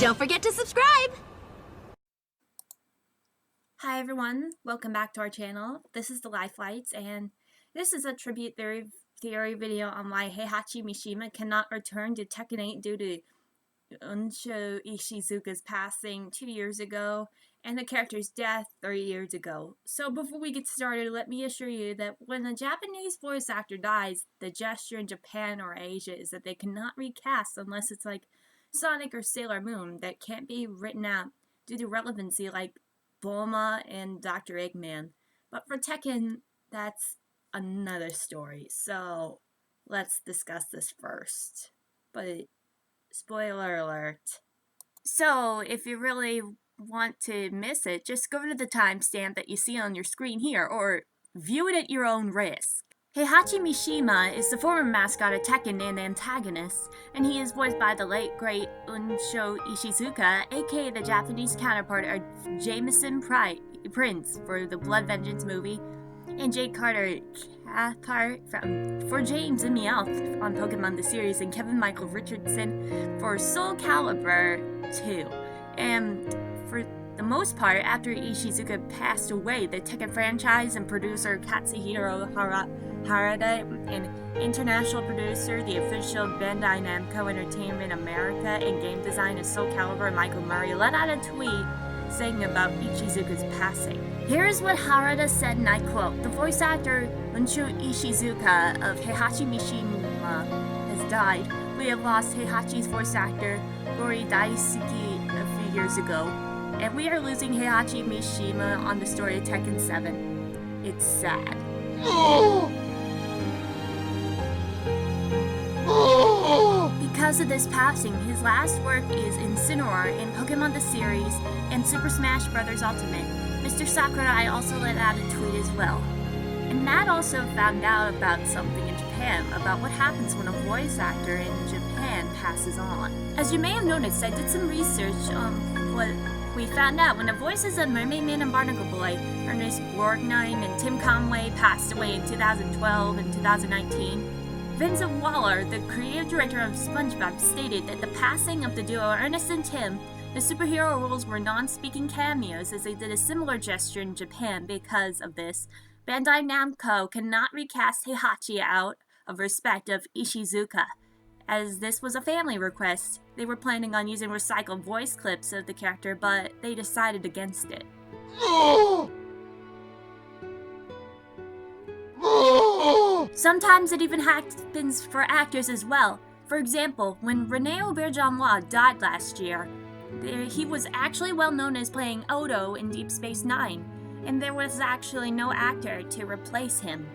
Don't forget to subscribe! Hi everyone, welcome back to our channel. This is the Life Lights, and this is a tribute theory video on why Heihachi Mishima cannot return to Tekken 8 due to Unsho Ishizuka's passing 2 years ago and the character's death 3 years ago. So before we get started, let me assure you that when a Japanese voice actor dies, the gesture in Japan or Asia is that they cannot recast unless it's like Sonic or Sailor Moon that can't be written out due to relevancy like Bulma and Dr. Eggman. But for Tekken, that's another story. So let's discuss this first. But spoiler alert. So if you really want to miss it, just go to the timestamp that you see on your screen here, or view it at your own risk. Heihachi Mishima is the former mascot of Tekken and antagonist, and he is voiced by the late great Unsho Ishizuka, aka the Japanese counterpart of Jameson Prince for the Blood Vengeance movie, and Jake Carter Cathcart for James and Meowth on Pokemon the series, and Kevin Michael Richardson for Soul Calibur 2. And for the most part, after Ishizuka passed away, the Tekken franchise and producer Katsuhiro Harada and international producer, the official Bandai Namco Entertainment America and game designer Soul Calibur Michael Murray let out a tweet saying about Ishizuka's passing. Here is what Harada said, and I quote, "The voice actor Unsho Ishizuka of Heihachi Mishima has died. We have lost Heihachi's voice actor Gori Daisuke a few years ago, and we are losing Heihachi Mishima on the story of Tekken 7. It's sad." Because of this passing, his last work is Incineroar in Pokemon the series and Super Smash Bros. Ultimate. Mr. Sakurai also let out a tweet as well. And Matt also found out about something in Japan, about what happens when a voice actor in Japan passes on. As you may have noticed, I did some research on what we found out when the voices of Mermaid Man and Barnacle Boy, Ernest Borgnine and Tim Conway, passed away in 2012 and 2019. Vincent Waller, the creative director of SpongeBob, stated that the passing of the duo Ernest and Tim, the superhero roles were non-speaking cameos, as they did a similar gesture in Japan. Because of this, Bandai Namco cannot recast Heihachi out of respect of Ishizuka. As this was a family request, they were planning on using recycled voice clips of the character, but they decided against it. Sometimes it even happens for actors as well. For example, when René Auberjonois died last year, he was actually well known as playing Odo in Deep Space Nine, and there was actually no actor to replace him.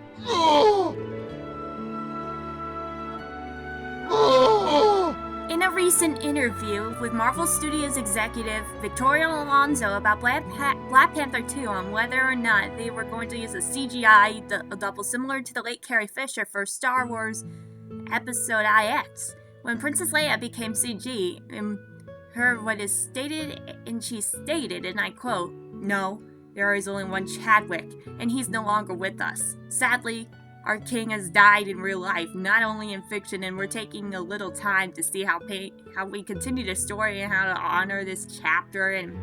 In a recent interview with Marvel Studios executive Victoria Alonso about Black Panther 2 on whether or not they were going to use a CGI double similar to the late Carrie Fisher for Star Wars Episode IX, when Princess Leia became CG, she stated, and I quote, "No, there is only one Chadwick, and he's no longer with us. Sadly, our king has died in real life, not only in fiction, and we're taking a little time to see how we continue the story and how to honor this chapter and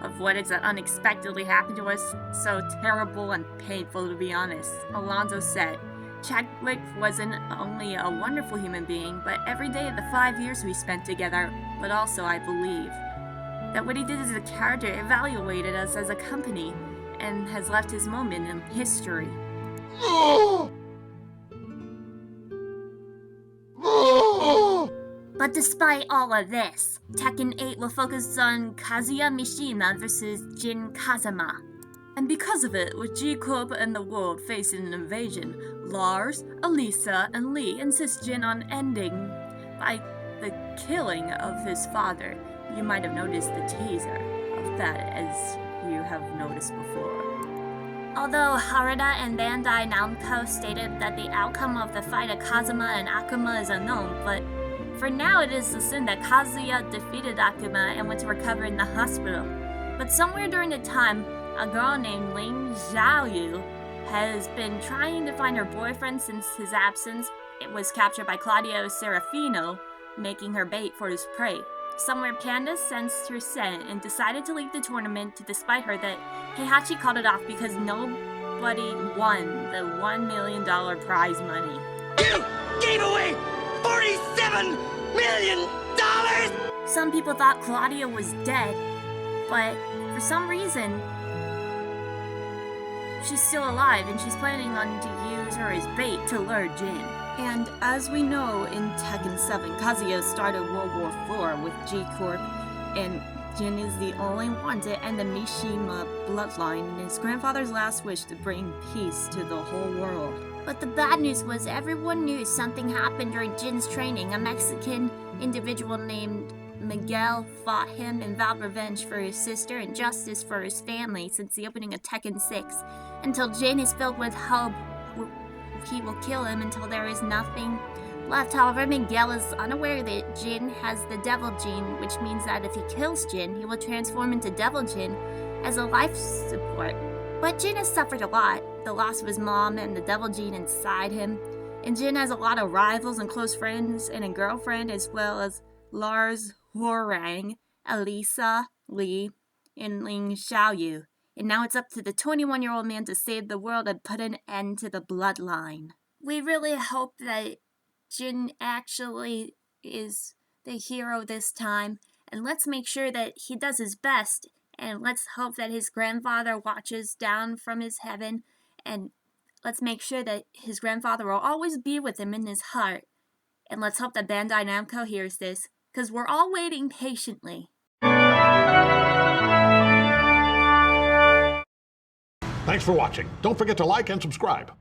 of what has unexpectedly happened to us. So terrible and painful, to be honest," Alonso said. "Chadwick wasn't only a wonderful human being, but every day of the 5 years we spent together, but also I believe that what he did as a character evaluated us as a company and has left his moment in history." But despite all of this, Tekken 8 will focus on Kazuya Mishima versus Jin Kazama. And because of it, with G-Corp and the world facing an invasion, Lars, Elisa, and Lee insist Jin on ending by the killing of his father. You might have noticed the teaser of that, as you have noticed before. Although Harada and Bandai Namco stated that the outcome of the fight of Kazuma and Akuma is unknown, but for now it is assumed that Kazuya defeated Akuma and went to recover in the hospital. But somewhere during the time, a girl named Ling Xiaoyu has been trying to find her boyfriend since his absence. It was captured by Claudio Serafino, making her bait for his prey. somewhere Panda sensed her scent and decided to leave the tournament despite her that Heihachi called it off because nobody won the $1 million prize money. You gave away $47 million! Some people thought Claudia was dead, but for some reason, she's still alive and she's planning on to use her as bait to lure Jin. And as we know in Tekken 7, Kazuya started World War IV with G-Corp, and Jin is the only one to end the Mishima bloodline and his grandfather's last wish to bring peace to the whole world. But the bad news was everyone knew something happened during Jin's training. A Mexican individual named Miguel fought him and vowed revenge for his sister and justice for his family since the opening of Tekken 6. Until Jin is filled with hope, he will kill him until there is nothing left. However, Miguel is unaware that Jin has the Devil Gene, which means that if he kills Jin, he will transform into Devil Jin as a life support. But Jin has suffered a lot, the loss of his mom and the Devil Gene inside him. And Jin has a lot of rivals and close friends and a girlfriend, as well as Lars Hwoarang, Elisa Lee, and Ling Xiaoyu. And now it's up to the 21-year-old man to save the world and put an end to the bloodline. We really hope that Jin actually is the hero this time, and let's make sure that he does his best, and let's hope that his grandfather watches down from his heaven, and let's make sure that his grandfather will always be with him in his heart. And let's hope that Bandai Namco hears this, because we're all waiting patiently. Thanks for watching. Don't forget to like and subscribe.